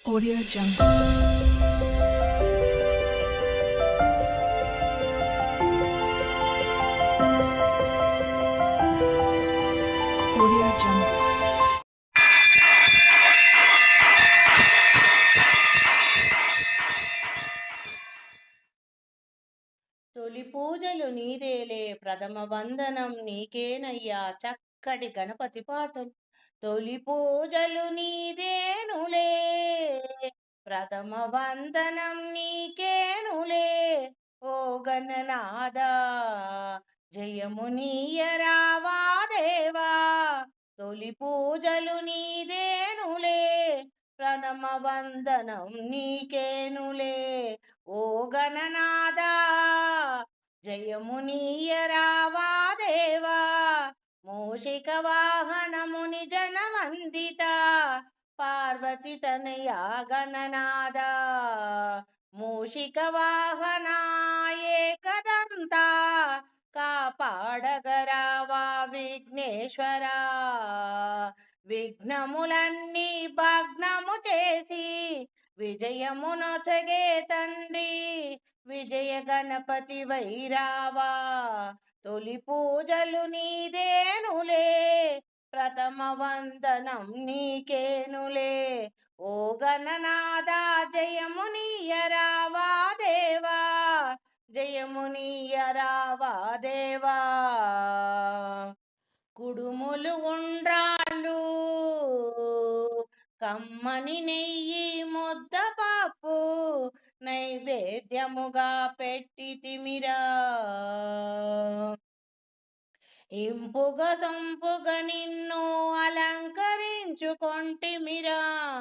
Audio Jungle. Audio Jungle. తొలి పూజలు నీదేలే ప్రథమ వందనం నీకేనయ్యా చక్కటి గణపతి పాటలు. తొలి పూజలు నీదేనులే ప్రథమ వందనం నీకేనులే ఓ గణనాదా జయము నీయరావా దేవా. తొలి పూజలు నీదేనులే ప్రథమ వందనం నీకేనులే ఓ గణనాదా జయము నీయరావా దేవా. మూషిక వాహనముని జనవందిత పార్వతి తనయా గణనాద. మూషిక వాహనాయే కదంతా కాపాడగరావా విఘ్నేశ్వరా. విఘ్నములన్నీ భగ్నము చేసి విజయమునొసగే తండ్రి విజయ గణపతి వైరావా. తొలి పూజలు నీదేనులే ప్రథమ వందనం నీకేనులే ఓ గణనాదా జయము నీయరావా దేవా. జయము నీయరావా దేవా. కుడుములు ఉండ్రాళ్ళు కమ్మని నెయ్యి ముద్దపప్పు నైవేద్యముగా పెట్టి తిమిరా. ఇంపుగా సొంపుగా నిన్ను అలంకరించుకొంటిమిరా.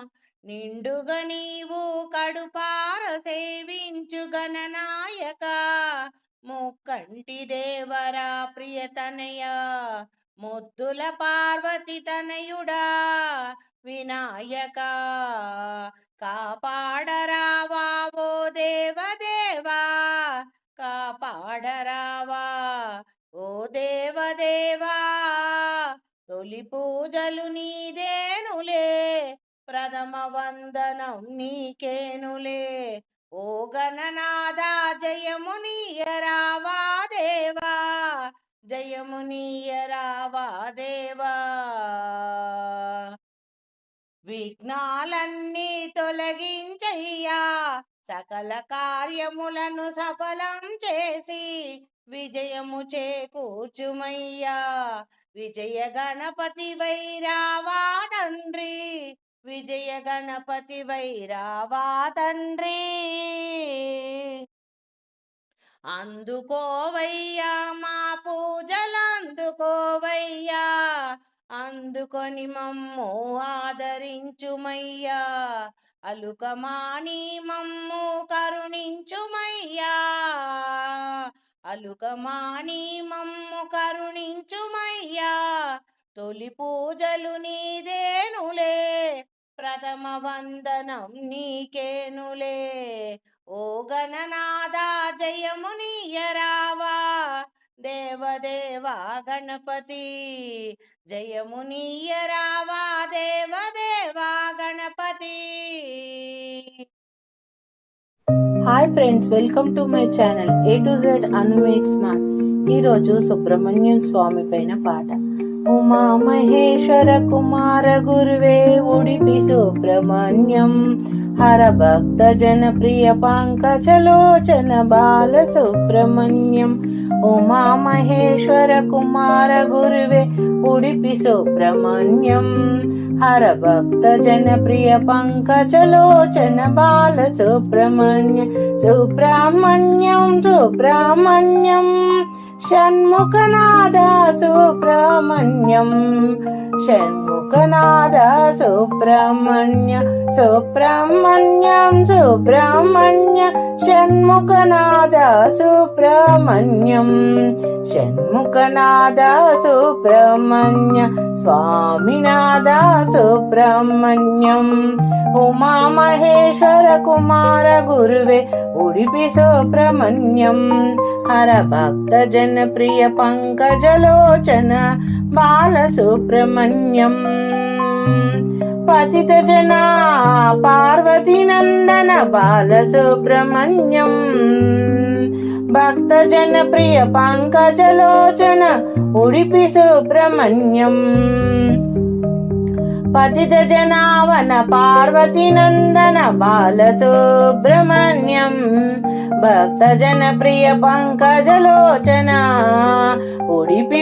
నిండుగా నీవు కడుపార సేవించు గణనాయక. ముక్కంటి దేవరా ప్రియతనయ ముద్దుల పార్వతి తనయుడా వినాయక. కాపాడరావా ఓ దేవదేవా కాపాడరావా ఓ దేవదేవా. తొలి పూజలు నీదేనులే ప్రథమ వందనం నీకేనులే ఓ గణనాదా జయము నీయరావా దేవా. జయము నీయరావా దేవా. విఘ్నాలన్నీ తొలగించయ్యా సకల కార్యములను సఫలం చేసి విజయము చేకూర్చుమయ్యా. విజయ గణపతి వైరావా తండ్రి విజయ గణపతి వైరావా తండ్రి. అందుకోవయ్యా మా పూజలందుకోవయ్యా. అందుకొని మమ్ము ఆదరించుమయ్యా. అలుకమాని మమ్ము కరుణించుమయ్యా. అలుకమాని మమ్ము కరుణించుమయ్యా. తొలి పూజలు నీదేనులే ప్రథమ వందనం నీకేనులే ఓ గణనాదా జయము నీయరావా. దేవదేవా గణపతి జయము నీయరావా దేవదేవా Ganapati. Hi friends, welcome to my channel A to Z Anu make smart. ఈరోజు సుబ్రహ్మణ్యం స్వామి పైన పాట. ఉమా మహేశ్వర కుమార గురువే ఉడిపి సుబ్రహ్మణ్యం. హర భక్త జన ప్రియ పంకజలోచన బాల సుబ్రహ్మణ్యం. ఉమా మహేశ్వర కుమార గురువే ఉడిపి సుబ్రహ్మణ్యం. హర భక్త జన ప్రియ పంకజలోచన బాల సుబ్రహ్మణ్య. సుబ్రహ్మణ్యం సుబ్రహ్మణ్యం షణ్ముఖనాద సుబ్రహ్మణ్యం. షణ్ముఖనాద సుబ్రహ్మణ్య. సుబ్రహ్మణ్యం సుబ్రహ్మణ్య షణ్ముఖనాద సుబ్రహ్మణ్యం. షణ్ముఖనాద సుబ్రహ్మణ్య స్వామినాథ సుబ్రహ్మణ్యం. ఉమా మహేశ్వర కుమార గురువే ఉడిపి సుబ్రహ్మణ్యం. హర భక్త జన ప్రియ పంకజలోచన బాల సుబ్రహ్మణ్యం. పతిత జనా పార్వతీ నందన బాలసుబ్రహ్మణ్యం భక్త జన ప్రియ పంకజలోచన ఉడిపి సుబ్రహ్మణ్యం పతిత జనావన పార్వతీ నందన బాలసుబ్రహ్మణ్యం భక్త జన ప్రియ పంకజలోచన ఉడిపి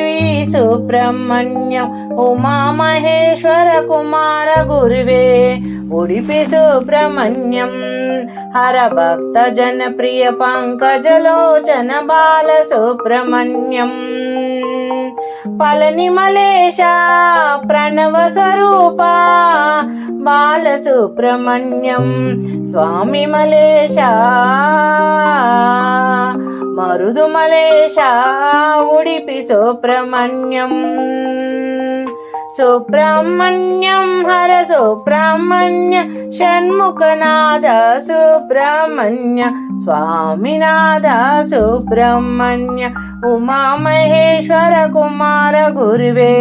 సుబ్రహ్మణ్యం ఉమా మహేశ్వర కుమార గురువే ఉడిపి సుబ్రహ్మణ్యం హర భక్త జన ప్రియ పంకజలోచన బాల సుబ్రహ్మణ్యం పళని మలేశ ప్రణవ స్వరూప బాల సుబ్రహ్మణ్యం స్వామి మలేశ మరుదు మలేశ ఉడిపి సుబ్రహ్మణ్యం సుబ్రహ్మణ్యం హర సుబ్రహ్మణ్య షణ్ముఖనాథ సుబ్రహ్మణ్య స్వామినాథ సుబ్రహ్మణ్య ఉమా మహేశ్వర కుమార గురువే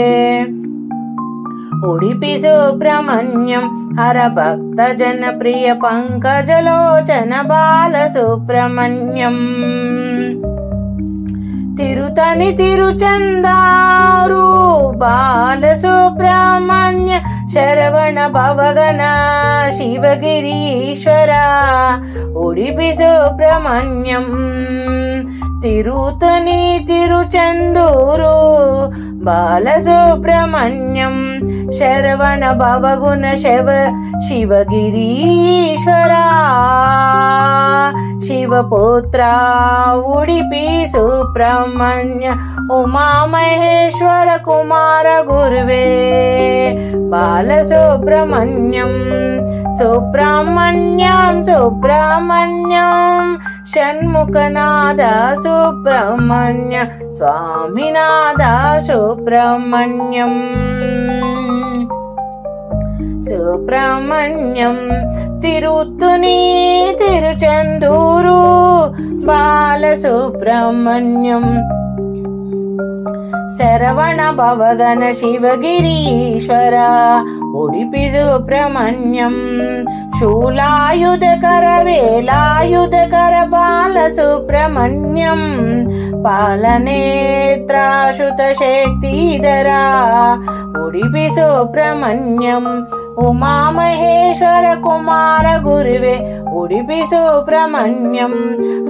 ఉడిపి సుబ్రహ్మణ్యం హర భక్త జన ప్రియ పంకజలోచన బాల సుబ్రహ్మణ్యం తిరుతని తిరుచందారు బాల సుబ్రహ్మణ్య శరవణ భవగన శివగిరీశ్వర ఉడిపి సుబ్రహ్మణ్యం తిరుతని తిరుచందూరు బాల సుబ్రహ్మణ్యం శరవణ భవగుణ శివగిరీశ్వర శివపుత్ర ఉడిపి సుబ్రహ్మణ్య ఉమా మహేశ్వర కుమార గురువే బాల సుబ్రహ్మణ్యం సుబ్రహ్మణ్యం సుబ్రహ్మణ్యం షణ్ముఖనాథ సుబ్రహ్మణ్య స్వామినాథ సుబ్రహ్మణ్యం సుబ్రహ్మణ్యం తిరుతుని తిరుచందూరు బాల సుబ్రహ్మణ్యం శరవణ భవగన శివగిరీశ్వర ఉడిపి సుబ్రహ్మణ్యం శూలాయుధకర వేలాయుధకర బాల సుబ్రహ్మణ్యం పాలనేత్రాశుత శక్తిధరా ఉడిపి సుబ్రహ్మణ్యం ఉమా మహేశ్వర కుమార గురువే ఉడిపి సుబ్రహ్మణ్యం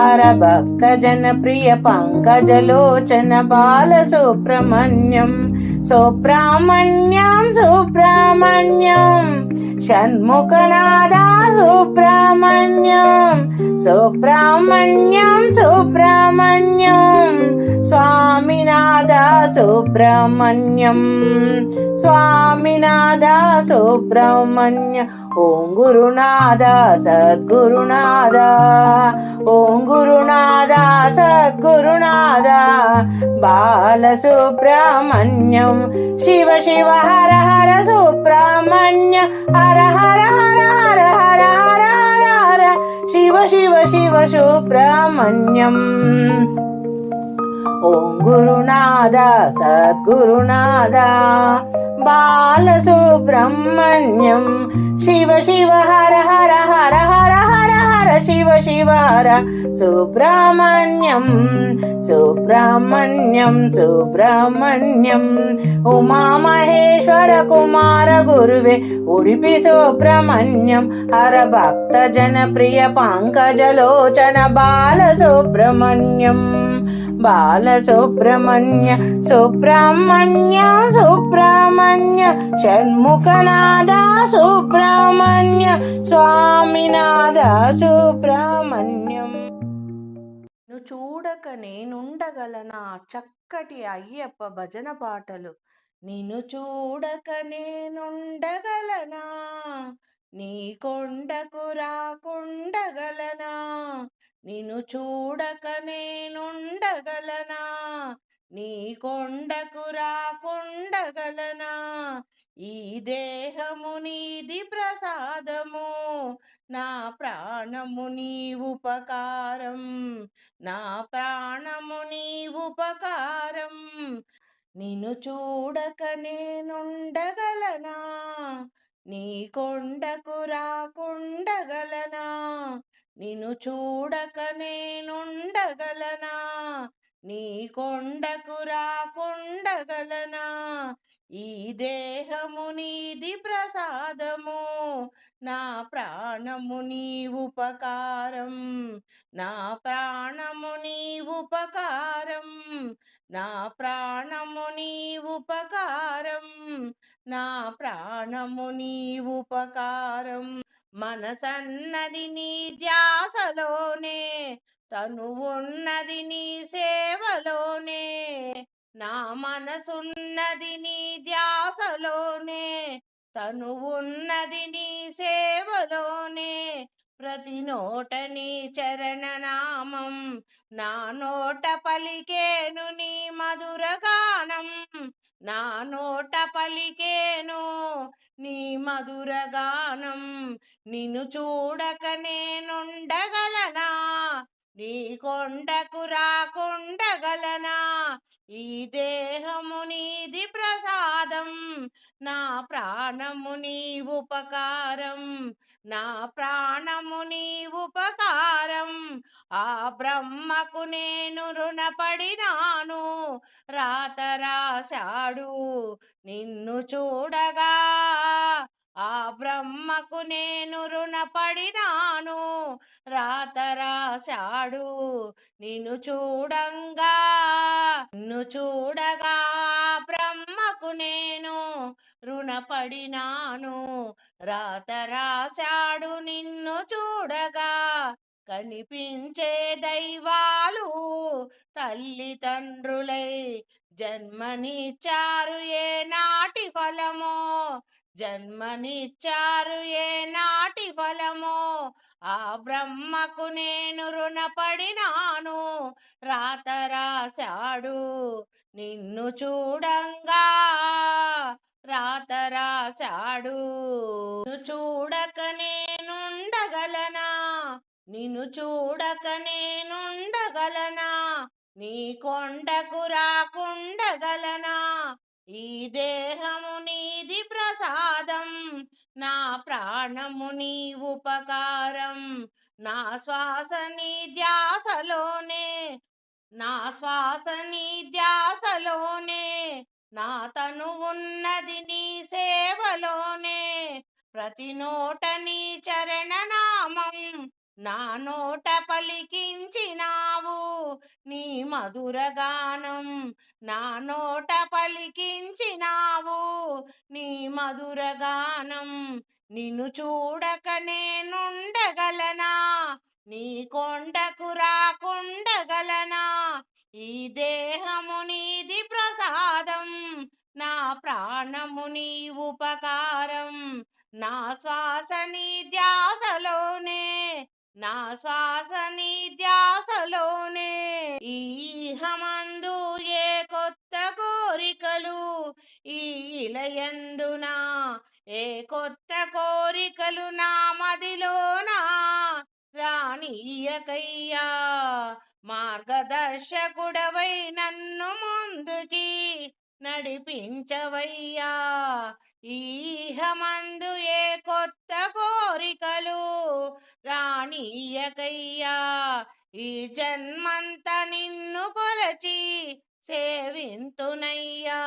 హర భక్త జన ప్రియ పంకజలోచన బాల సుబ్రహ్మణ్యం సుబ్రహ్మణ్యం సుబ్రహ్మణ్యం షణ్ముఖనాథ సుబ్రహ్మణ్యం సుబ్రహ్మణ్యం సుబ్రహ్మణ్యం స్వామినాథ సుబ్రహ్మణ్యం స్వామినాథ సుబ్రహ్మణ్య ఓం గురునాథ సద్గురునాథ ఓం గురునాథ సద్గురునాథ బాల సుబ్రహ్మణ్యం శివ శివ హర హర సుబ్రహ్మణ్య హర హర హర హర హర హర హర హర శివ శివ శివ సుబ్రహ్మణ్యం ఓం గురునాథ సద్గురునాథ బాల సుబ్రహ్మణ్యం శివ శివ హర హర హర హర హర హర శివ శివ హర సుబ్రహ్మణ్యం సుబ్రహ్మణ్యం సుబ్రహ్మణ్యం ఉమా మహేశ్వర కుమార గురువే ఉడిపి సుబ్రహ్మణ్యం హర భక్త జన ప్రియ పంకజలోచన బాల సుబ్రహ్మణ్యం బాల సుబ్రహ్మణ్య సుబ్రహ్మణ్య సుబ్రహ్మణ్య షణ్ముఖనాథ సుబ్రహ్మణ్య స్వామినాథ సుబ్రహ్మణ్యం నువ్వు చూడక నేనుండగలనా చక్కటి అయ్యప్ప భజన పాటలు నిన్ను చూడక నేనుండగలనా నీ కొండకు రాకుండగలనా నిన్ను చూడక నేనుండగలనా నీ కొండకు రాకుండగలనా ఈ దేహము నీది ప్రసాదము నా ప్రాణము నీ ఉపకారం నా ప్రాణము నీ ఉపకారం నిన్ను చూడక నేనుండగలనా నీ కొండకు రాకుండగలనా, నిన్ను చూడక నేనుండగలనా, నీ కొండకు రాకుండగలనా, ఈ దేహము నీది ప్రసాదము, నా ప్రాణము నీ ఉపకారం, నా ప్రాణము నీ ఉపకారం, నా ప్రాణము నీ ఉపకారం, నా ప్రాణము నీ ఉపకారం. మనసన్నది నీ ధ్యాసలోనే, తను ఉన్నది నీ సేవలోనే, నా మనసున్నది నీ ధ్యాసలోనే, తను ఉన్నది నీ సేవలోనే, ప్రతి నోట నీ చరణనామం, నా నోట పలికేను నీ మధురగానం, నా నోట పలికేను నీ మధురగానం, నిన్ను చూడక నేనుండగలనా, నీ కొండకు రాకుండగలనా, ఈ దేహము నీది ప్రసాదం, నా ప్రాణము నీ ఉపకారం, నా ప్రాణము నీ ఉపకారం, ఆ బ్రహ్మకు నేను రుణపడినాను, రాత రాశాడు నిన్ను చూడగా, ఆ బ్రహ్మకు నేను రుణపడినాను, రాత రాశాడు నిన్ను చూడంగా, నిన్ను చూడగా బ్రహ్మకు నేను రుణపడినాను, రాత రాశాడు నిన్ను చూడగా, కనిపించే దైవాలు తల్లిదండ్రులై జన్మనిచ్చారు ఏ నాటి ఫలమో, జన్మనిచ్చారు ఏ నాటి ఫలమో, ఆ బ్రహ్మకు నేను రుణపడినాను, రాత రాశాడు నిన్ను చూడంగా, రాత రాశాడు, నిన్ను చూడక నేనుండగలనా, నిన్ను చూడక నేనుండగలనా, నీ కొండకు రాకుండగలనా, ఈ దేహము నీది ప్రసాదం, నా ప్రాణము నీ ఉపకారం, నా శ్వాస నీ ధ్యాసలోనే, నా శ్వాస నీ ధ్యాసలోనే, నా తను ఉన్నది నీ సేవలోనే, ప్రతి నోట నీ చరణనామం, నా నోట పలికించినావు నీ మధురగానం, నా నోట పలికించినావు నీ మధురగానం, నిన్ను చూడక నేనుండగలనా, నీ కొండకు రాకుండగలనా, ఈ దేహము నీది ప్రసాదం, నా ప్రాణము నీ ఉపకారం, నా శ్వాస నీ ధ్యాసలోనే, నా శ్వాస నీ ధ్యాసలోనే, ఈ ఇహమందు ఏ కొత్త కోరికలు, ఈ ఇలయందున ఏ కొత్త కోరికలు నా మదిలోనా రాణీయకయ్యా, మార్గదర్శకుడవై నన్ను ముందుకి నడిపించవయ్యా, ఈహమందు ఏ కొత్త కోరికలు రాణీయకయ్యా, ఈ జన్మంతా నిన్ను కొలచి సేవింతునయ్యా,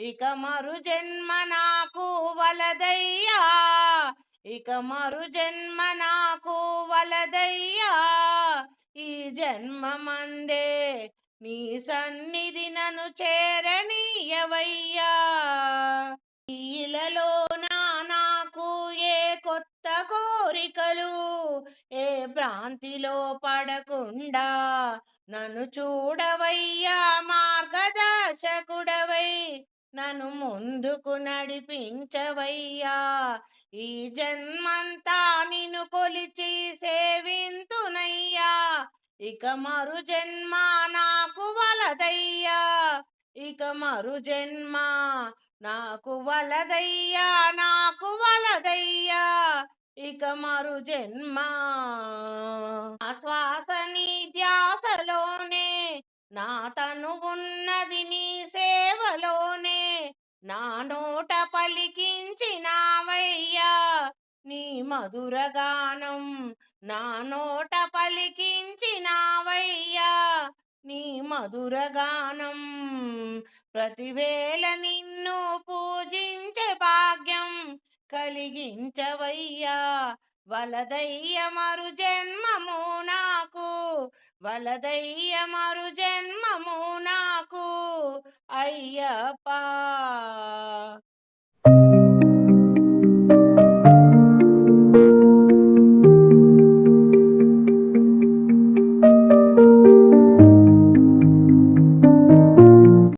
ఇక మరు జన్మ నాకు వలదయ్యా, ఇక మరు జన్మ నాకు వలదయ్యా, ఈ జన్మమందే నీ సన్నిధి నన్ను చేరనీయవయ్యా, ఈలలోనా నాకు ఏ కొత్త కోరికలు, ఏ భ్రాంతిలో పడకుండా నన్ను చూడవయ్యా, మార్గదర్శకుడవై నన్ను ముందుకు నడిపించవయ్యా, ఈ జన్మంతా నిన్ను కొలిచి సేవింతునయ్యా, ఇక మరు జన్మ నాకు వలదయ్యా, ఇక మరు జన్మ నాకు వలదయ్యా, నాకు వలదయ్యా, ఇక మరు జన్మ, నా శ్వాస నీ ధ్యాసలోనే, నా తను ఉన్నది నీ సేవలోనే, నా నోట పలికించినావయ్యా నీ మధురగానం, నా నోట పలికించినావయ్యా నీ మధురగానం. ప్రతివేళ నిన్ను పూజించే భాగ్యం కలిగించవయ్యా, వలదయ్య మరు జన్మము నాకు, వలదయ్య మరు జన్మము నాకు అయ్యప్ప.